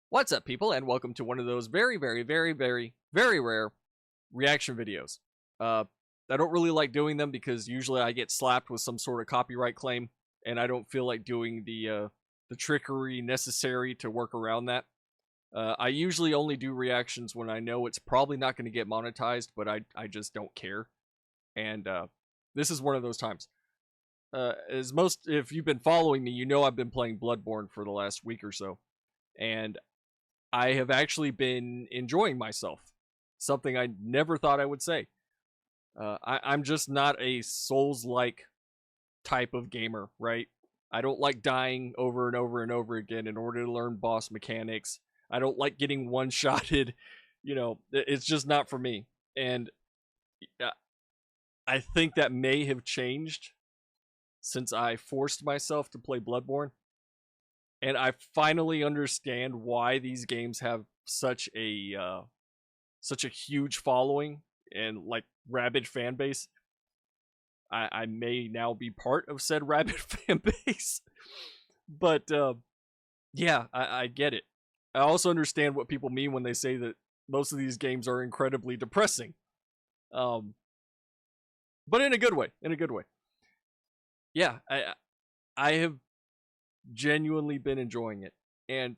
What's up, people, and welcome to one of those very rare reaction videos. I don't really like doing them because usually I get slapped with some sort of copyright claim, and I don't feel like doing the trickery necessary to work around that. I usually only do reactions when I know it's probably not going to get monetized, but I just don't care, and this is one of those times. If you've been following me, you know I've been playing Bloodborne for the last week or so, and I have actually been enjoying myself. Something I never thought I would say. I'm just not a Souls-like type of gamer, right? I don't like dying over and over and over again in order to learn boss mechanics. I don't like getting one-shotted. It's just not for me. And I think that may have changed since I forced myself to play Bloodborne. And I finally understand why these games have such a huge following and like rabid fan base. I may now be part of said rabid fan base, but yeah, I get it. I also understand what people mean when they say that most of these games are incredibly depressing, but in a good way. In a good way. Yeah, I have genuinely been enjoying it. And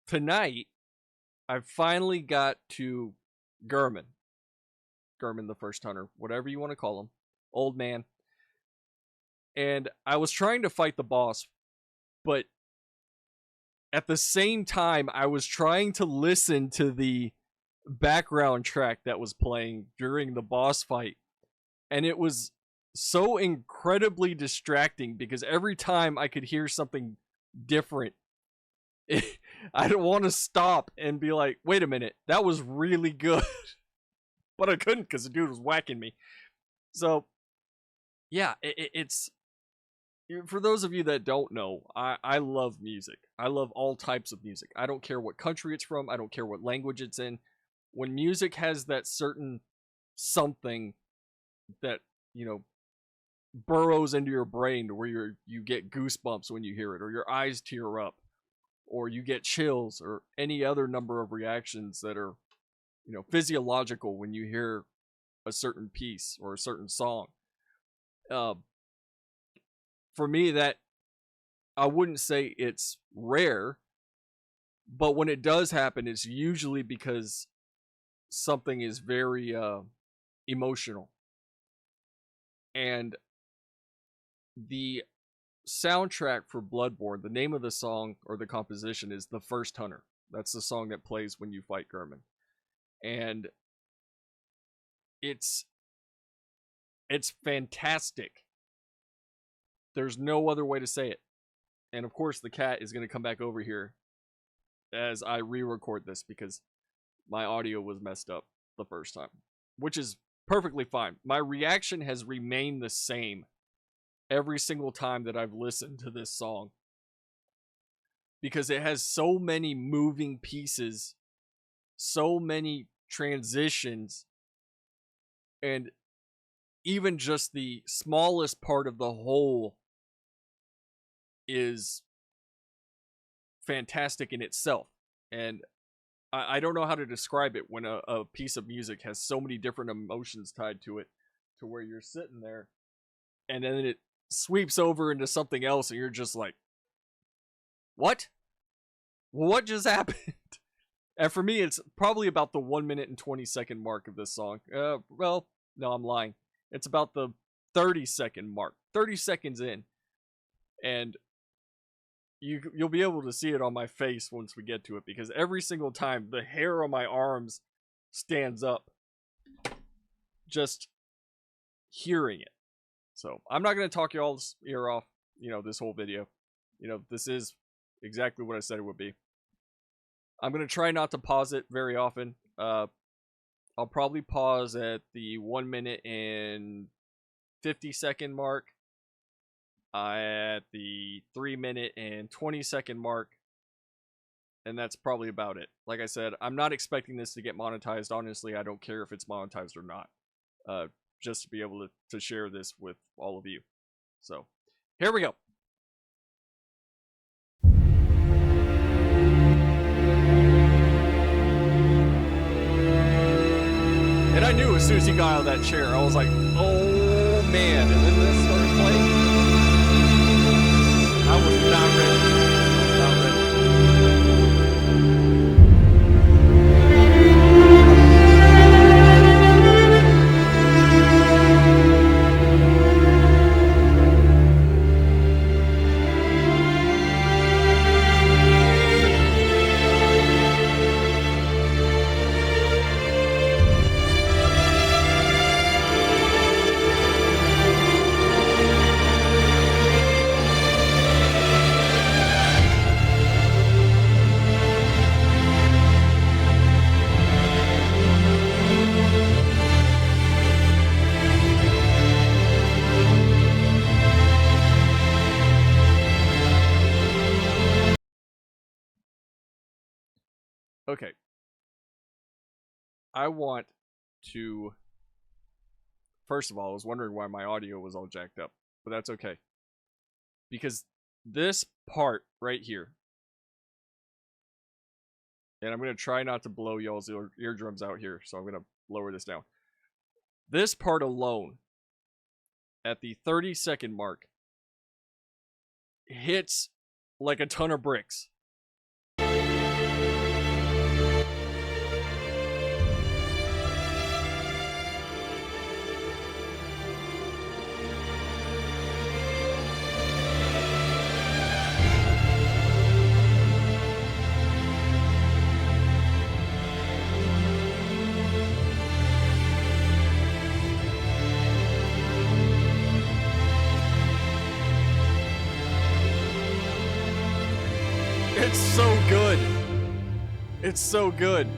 tonight, I finally got to Gerhman. Gerhman the First Hunter, whatever you want to call him. Old man. And I was trying to fight the boss, but at the same time, I was trying to listen to the background track that was playing during the boss fight. And it was so incredibly distracting because every time I could hear something different, I don't want to stop and be like, wait a minute, that was really good. But I couldn't because the dude was whacking me. So, yeah, it's... For those of you that don't know, I love music. I love all types of music. I don't care what country it's from. I don't care what language it's in. When music has that certain something that, burrows into your brain to where you get goosebumps when you hear it, or your eyes tear up, or you get chills, or any other number of reactions that are, physiological when you hear a certain piece or a certain song. For me, that I wouldn't say it's rare, but when it does happen, it's usually because something is very emotional. And the soundtrack for Bloodborne, the name of the song or the composition is The First Hunter. That's the song that plays when you fight Gerhman. And it's fantastic. There's no other way to say it. And of course the cat is going to come back over here as I re-record this because my audio was messed up the first time, which is perfectly fine. My reaction has remained the same every single time that I've listened to this song because it has so many moving pieces, so many transitions, and even just the smallest part of the whole is fantastic in itself. And I don't know how to describe it when a piece of music has so many different emotions tied to it, to where you're sitting there and then it sweeps over into something else and you're just like, what just happened? And for me, it's probably about the 1 minute and 20-second mark of this song. Well, no, I'm lying. It's about the 30-second mark, 30 seconds in, and you'll be able to see it on my face once we get to it, because every single time the hair on my arms stands up just hearing it. So I'm not going to talk y'all's ear off, this whole video. This is exactly what I said it would be. I'm going to try not to pause it very often. I'll probably pause at the 1 minute and 50-second mark, at the 3 minute and 20-second mark, and that's probably about it. Like I said, I'm not expecting this to get monetized. Honestly, I don't care if it's monetized or not, just to be able to share this with all of you. So, here we go. soon as he got out of that chair, I was like, oh man. And then this started playing. I was not ready. I was not ready. Okay. I want to. First of all, I was wondering why my audio was all jacked up, but that's okay. Because this part right here, and I'm going to try not to blow y'all's eardrums out here, so I'm going to lower this down. This part alone, at the 30-second mark, hits like a ton of bricks. It's so good. It's so good.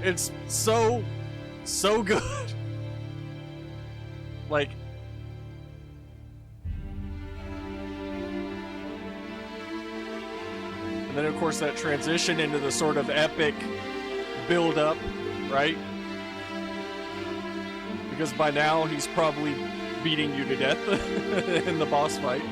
It's so good. Like, and then of course that transition into the sort of epic build up, right? Because by now he's probably beating you to death in the boss fight.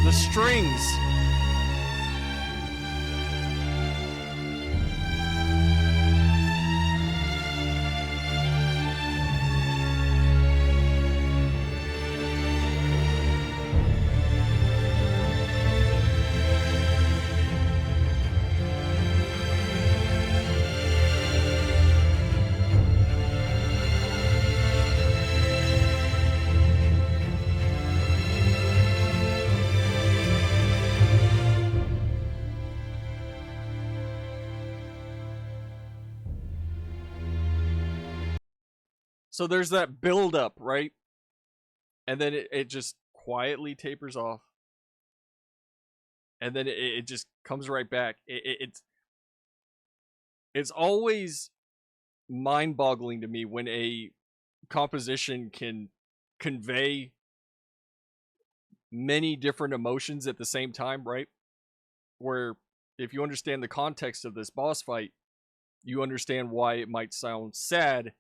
The strings. So there's that build up, right? And then it just quietly tapers off. And then it just comes right back. It's always mind-boggling to me when a composition can convey many different emotions at the same time, right? Where if you understand the context of this boss fight, you understand why it might sound sad,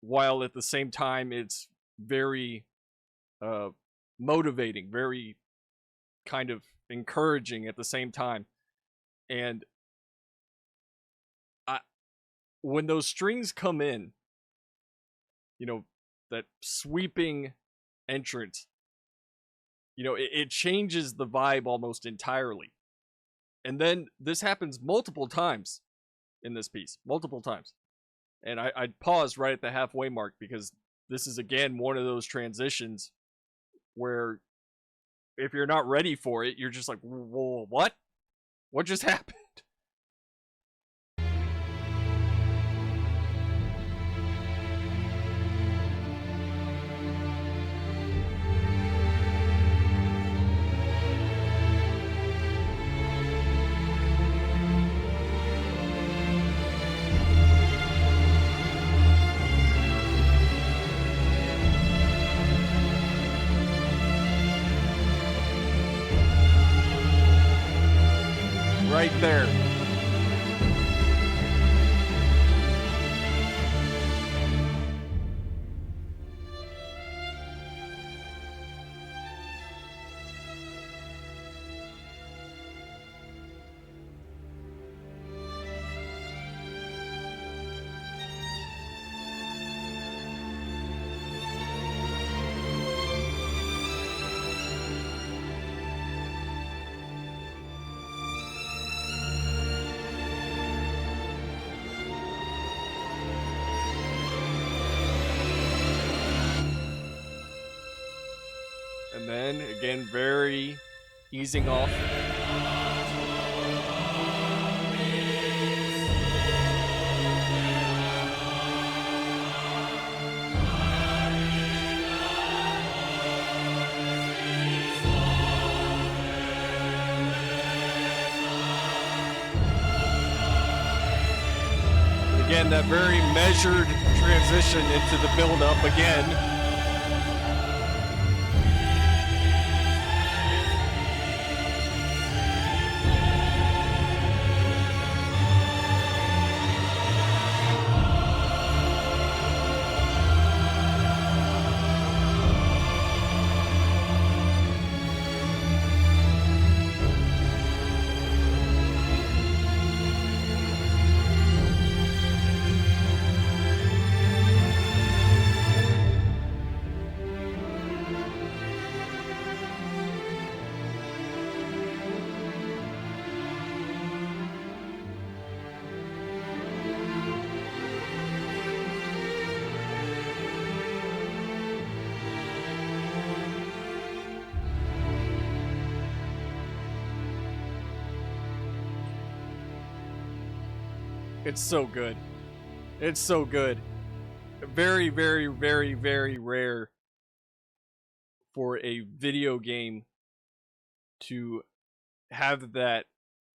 while at the same time it's very motivating, very kind of encouraging at the same time. And when those strings come in, you know, that sweeping entrance, you know, it changes the vibe almost entirely. And then this happens multiple times in this piece, multiple times. And I paused right at the halfway mark because this is, again, one of those transitions where if you're not ready for it, you're just like, whoa, what? What just happened? there. And then, again, very easing off. And again, that very measured transition into the build-up again. It's so good. It's so good. Very, very, very, very rare for a video game to have that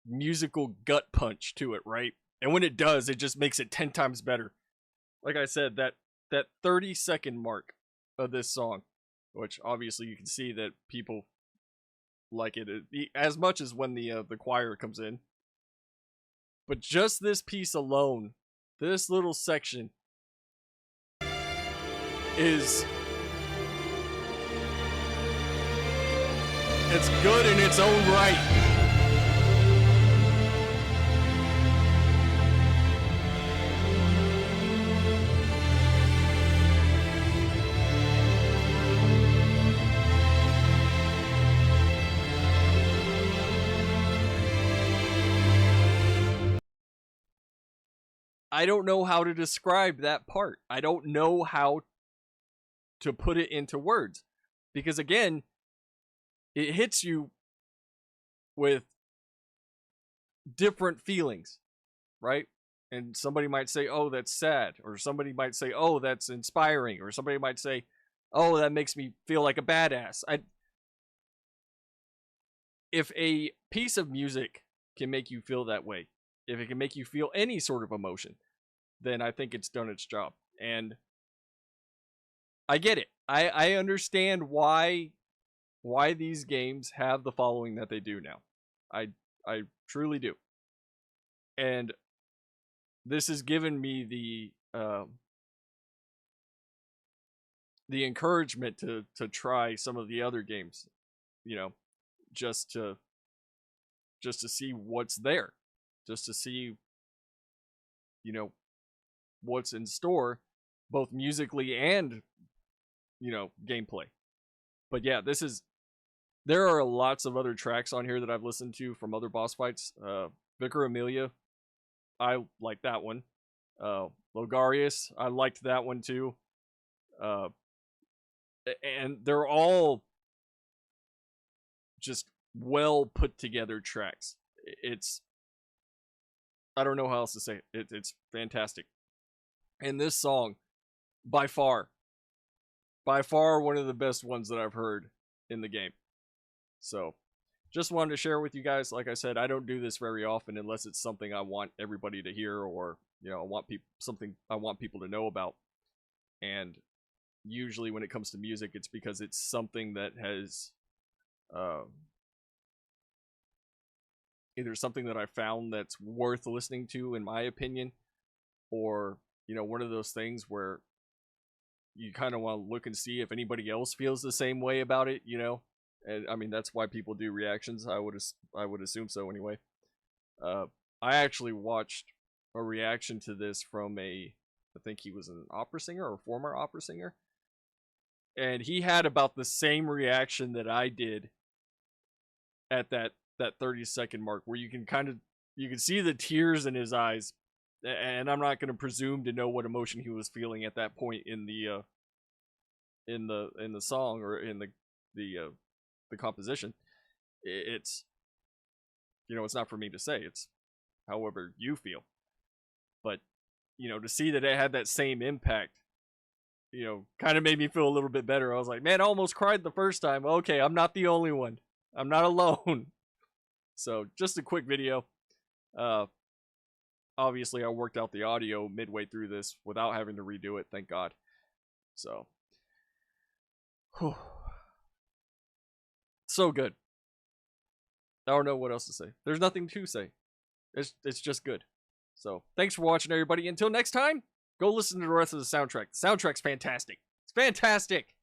musical gut punch to it, right? And when it does, it just makes it 10 times better. Like I said, that 30-second mark of this song, which obviously you can see that people like it as much as when the choir comes in. But just this piece alone, this little section is, it's good in its own right. I don't know how to describe that part. I don't know how to put it into words. Because again, it hits you with different feelings, right? And somebody might say, oh, that's sad. Or somebody might say, oh, that's inspiring. Or somebody might say, oh, that makes me feel like a badass. If a piece of music can make you feel that way, if it can make you feel any sort of emotion, then I think it's done its job. And I get it. I understand why these games have the following that they do now. I truly do. And this has given me the encouragement to try some of the other games, you know, just to see what's there, just to see, you know, what's in store, both musically and, you know, gameplay. But yeah, there are lots of other tracks on here that I've listened to from other boss fights. Vicar Amelia, I like that one. Logarius, I liked that one too. And they're all just well put together tracks. It's, I don't know how else to say it. It's fantastic. And this song, by far one of the best ones that I've heard in the game. So, just wanted to share with you guys. Like I said, I don't do this very often unless it's something I want everybody to hear, or, you know, something I want people to know about. And usually when it comes to music, it's because it's something that has either something that I found that's worth listening to, in my opinion, or, you know, one of those things where you kind of want to look and see if anybody else feels the same way about it, you know? And I mean, that's why people do reactions. I would assume so anyway. I actually watched a reaction to this from I think he was an opera singer or former opera singer. And he had about the same reaction that I did at that 30-second mark, where you can see the tears in his eyes. And I'm not going to presume to know what emotion he was feeling at that point in the song or in the composition. It's, you know, it's not for me to say. It's however you feel. But, you know, to see that it had that same impact, you know, kind of made me feel a little bit better. I was like, man, I almost cried the first time. Okay, I'm not the only one. I'm not alone. So, just a quick video. Obviously, I worked out the audio midway through this without having to redo it, thank God. So, so good. I don't know what else to say. There's nothing to say. It's just good. So, thanks for watching, everybody. Until next time, go listen to the rest of the soundtrack. The soundtrack's fantastic. It's fantastic.